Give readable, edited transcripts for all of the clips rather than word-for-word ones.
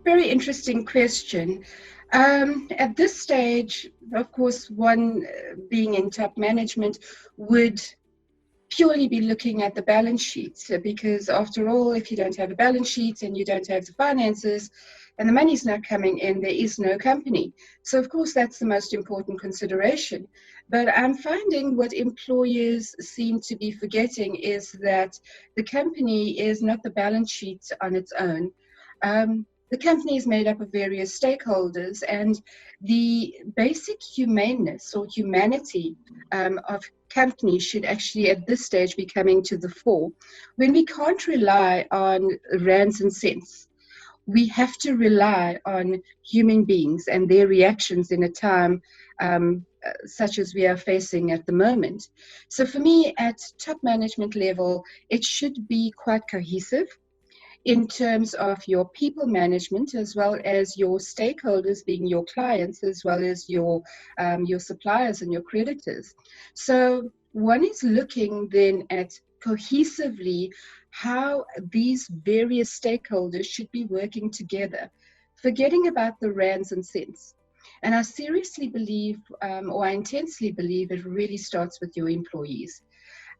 very interesting question. At this stage, of course, one being in top management would purely be looking at the balance sheets, because after all, if you don't have a balance sheet and you don't have the finances and the money's not coming in, there is no company. So of course that's the most important consideration. But I'm finding what employers seem to be forgetting is that the company is not the balance sheet on its own. The company is made up of various stakeholders, and the basic humaneness or humanity of companies should actually at this stage be coming to the fore. When we can't rely on rands and cents, we have to rely on human beings and their reactions in a time such as we are facing at the moment. So for me, at top management level, it should be quite cohesive in terms of your people management, as well as your stakeholders being your clients, as well as your suppliers and your creditors. So one is looking then at cohesively how these various stakeholders should be working together, forgetting about the rands and cents. And I seriously believe, or I intensely believe, it really starts with your employees.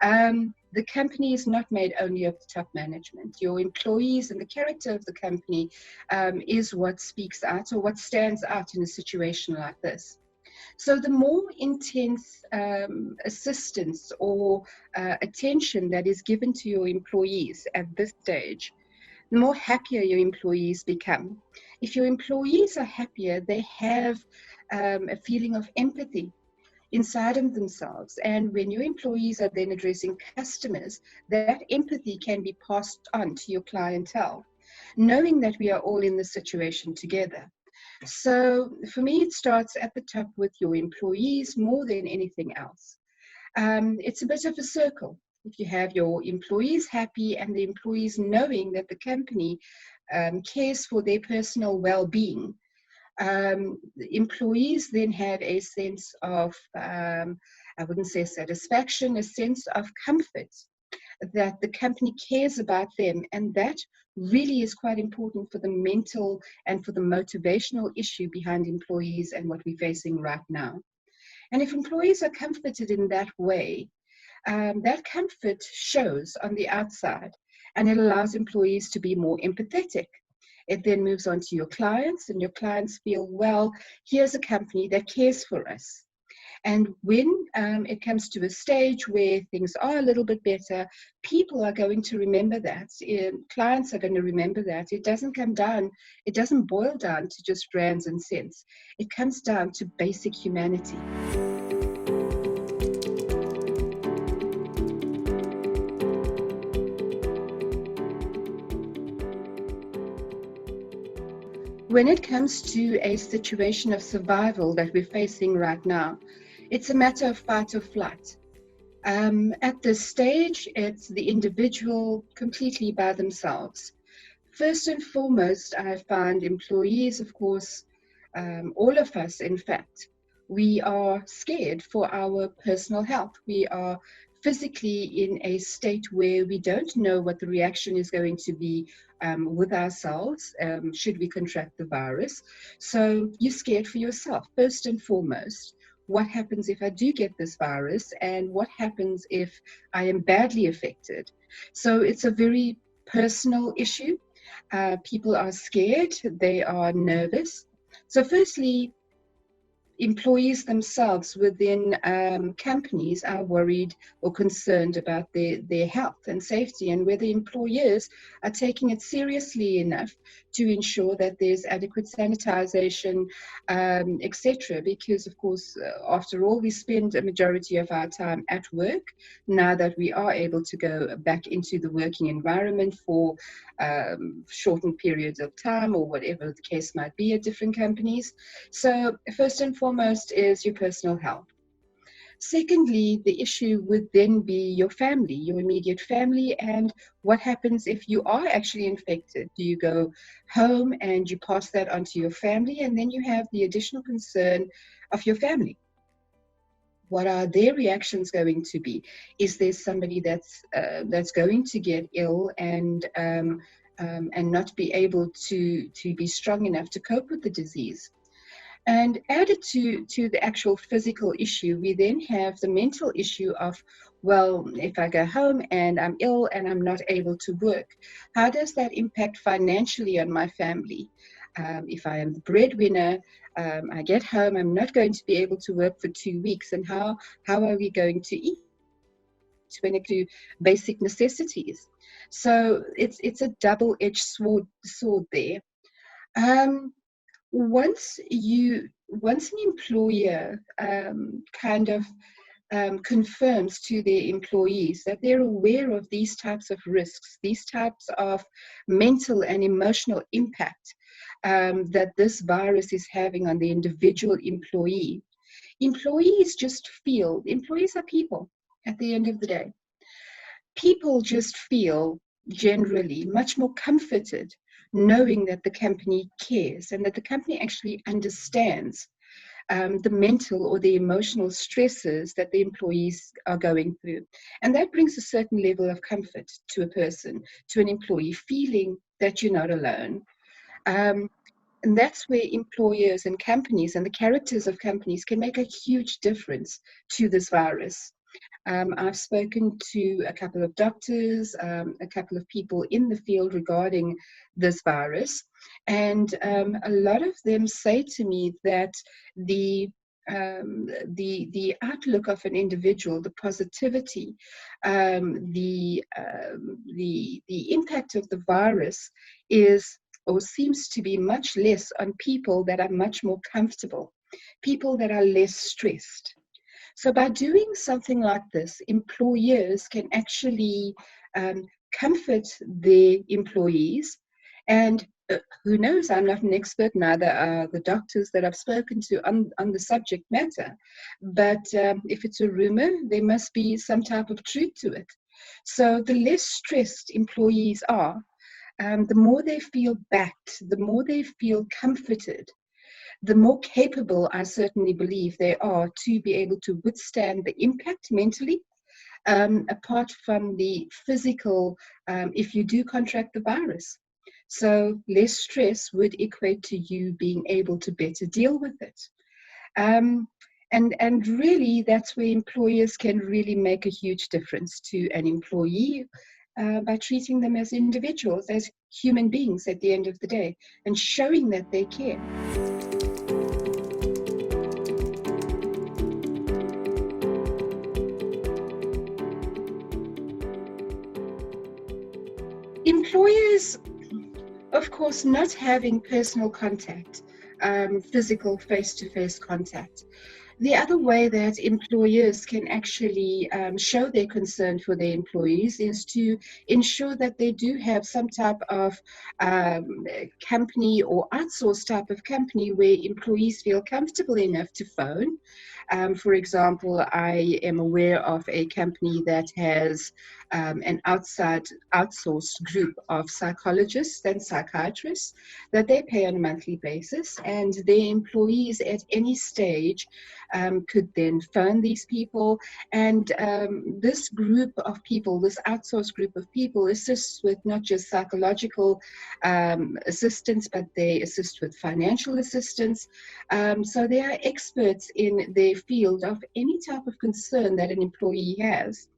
The company is not made only of the top management. Your employees and the character of the company is what speaks out or what stands out in a situation like this. So the more intense assistance or attention that is given to your employees at this stage, the more happier your employees become. If your employees are happier, they have a feeling of empathy inside of themselves. And when your employees are then addressing customers, that empathy can be passed on to your clientele, knowing that we are all in this situation together. So for me, it starts at the top with your employees more than anything else. It's a bit of a circle. If you have your employees happy and the employees knowing that the company cares for their personal well-being, the employees then have a sense of, I wouldn't say satisfaction, a sense of comfort that the company cares about them. And that really is quite important for the mental and for the motivational issue behind employees and what we're facing right now. And if employees are comforted in that way, that comfort shows on the outside, and it allows employees to be more empathetic. It then moves on to your clients, and your clients feel, well, here's a company that cares for us. And when it comes to a stage where things are a little bit better, people are going to remember that. Clients are going to remember that. It doesn't boil down to just rands and cents. It comes down to basic humanity. When it comes to a situation of survival that we're facing right now, it's a matter of fight or flight. At this stage, it's the individual completely by themselves. First and foremost, I find employees, of course, all of us, in fact, we are scared for our personal health. We are physically in a state where we don't know what the reaction is going to be with ourselves should we contract the virus. So you're scared for yourself, first and foremost. What happens if I do get this virus, and what happens if I am badly affected? So it's a very personal issue. People are scared, they are nervous. So firstly, employees themselves within companies are worried or concerned about their health and safety, and whether employers are taking it seriously enough to ensure that there's adequate sanitization, etc. Because, of course, after all, we spend a majority of our time at work now that we are able to go back into the working environment for shortened periods of time or whatever the case might be at different companies. So first and foremost is your personal health. Secondly, the issue would then be your family, your immediate family, and what happens if you are actually infected? Do you go home and you pass that on to your family, and then you have the additional concern of your family? What are their reactions going to be? Is there somebody that's going to get ill and and not be able to be strong enough to cope with the disease. And added to the actual physical issue, we then have the mental issue of, well, if I go home and I'm ill and I'm not able to work, how does that impact financially on my family? If I am the breadwinner, I get home, I'm not going to be able to work for 2 weeks, and how are we going to eat when it comes to basic necessities? So it's a double-edged sword there. Um, once an employer kind of confirms to their employees that they're aware of these types of risks, these types of mental and emotional impact that this virus is having on the individual employee, employees are people at the end of the day. People just feel generally much more comforted knowing that the company cares and that the company actually understands the mental or the emotional stresses that the employees are going through. And that brings a certain level of comfort to a person, to an employee, feeling that you're not alone. And that's where employers and companies and the characters of companies can make a huge difference to this virus. I've spoken to a couple of doctors, a couple of people in the field regarding this virus, and a lot of them say to me that the outlook of an individual, the positivity, the impact of the virus is or seems to be much less on people that are much more comfortable, people that are less stressed. So by doing something like this, employers can actually comfort their employees. And who knows, I'm not an expert, neither are the doctors that I've spoken to on the subject matter. But if it's a rumor, there must be some type of truth to it. So the less stressed employees are, the more they feel backed, the more they feel comforted, the more capable I certainly believe they are to be able to withstand the impact mentally, apart from the physical, if you do contract the virus. So less stress would equate to you being able to better deal with it. And really, that's where employers can really make a huge difference to an employee by treating them as individuals, as human beings at the end of the day, and showing that they care. Employers, of course, not having personal contact, physical face-to-face contact. The other way that employers can actually show their concern for their employees is to ensure that they do have some type of company or outsourced type of company where employees feel comfortable enough to phone. For example, I am aware of a company that has an outsourced group of psychologists and psychiatrists that they pay on a monthly basis, and their employees at any stage could then phone these people, and this group of people, this outsourced group of people, assists with not just psychological assistance, but they assist with financial assistance. So they are experts in their field of any type of concern that an employee has.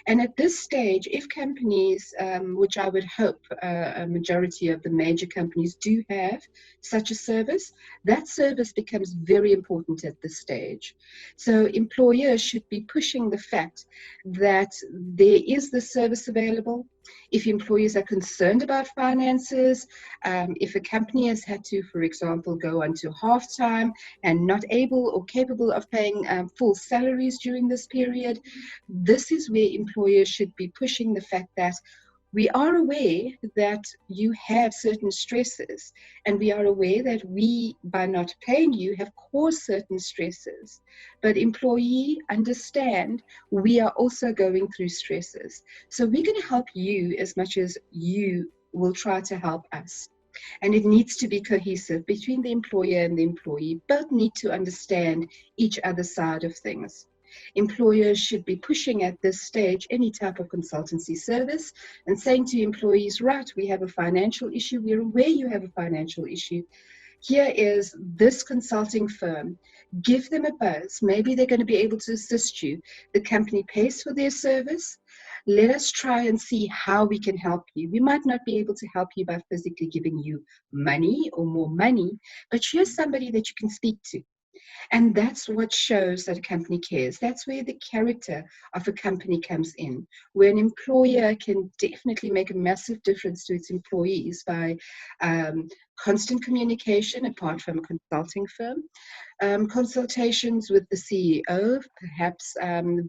And at this stage, if companies, which I would hope a majority of the major companies do have such a service, that service becomes very important at this stage. So employers should be pushing the fact that there is this service available. If employees are concerned about finances, if a company has had to, for example, go onto half-time and not able or capable of paying full salaries during this period, this is where employers should be pushing the fact that we are aware that you have certain stresses, and we are aware that we, by not paying you, have caused certain stresses. But employee, understand, we are also going through stresses. So we're going to help you as much as you will try to help us. And it needs to be cohesive between the employer and the employee. Both need to understand each other's side of things. Employers should be pushing at this stage any type of consultancy service and saying to employees, right, we have a financial issue, we're aware you have a financial issue. Here is this consulting firm. Give them a buzz. Maybe they're going to be able to assist you. The company pays for their service. Let us try and see how we can help you. We might not be able to help you by physically giving you money or more money, but here's somebody that you can speak to. And that's what shows that a company cares. That's where the character of a company comes in, where an employer can definitely make a massive difference to its employees by constant communication apart from a consulting firm, consultations with the CEO, perhaps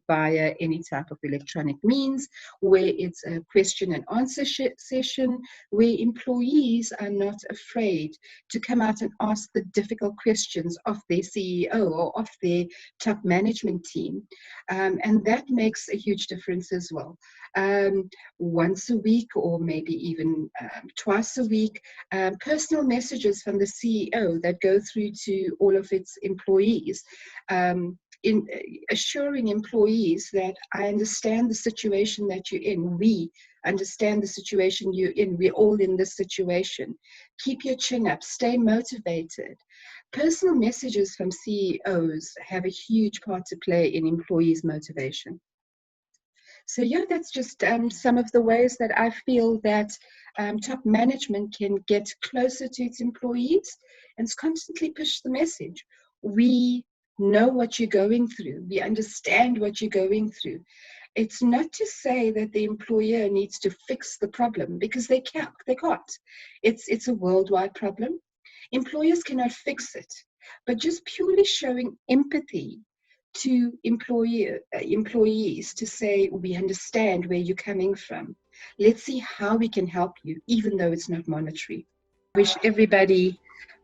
via any type of electronic means, where it's a question and answer session, where employees are not afraid to come out and ask the difficult questions of their CEO or of their top management team. And that makes a huge difference as well. Once a week or maybe even twice a week, personal messages from the CEO that go through to all of its employees, in assuring employees that I understand the situation that you're in. We understand the situation you're in. We're all in this situation. Keep your chin up. Stay motivated. Personal messages from CEOs have a huge part to play in employees' motivation. So yeah, that's just some of the ways that I feel that top management can get closer to its employees and constantly push the message. We know what you're going through. We understand what you're going through. It's not to say that the employer needs to fix the problem, because they can't. It's a worldwide problem. Employers cannot fix it, but just purely showing empathy to employees to say, we understand where you're coming from. Let's see how we can help you, even though it's not monetary. Wish everybody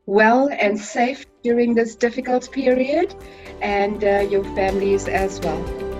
well and safe during this difficult period, and your families as well.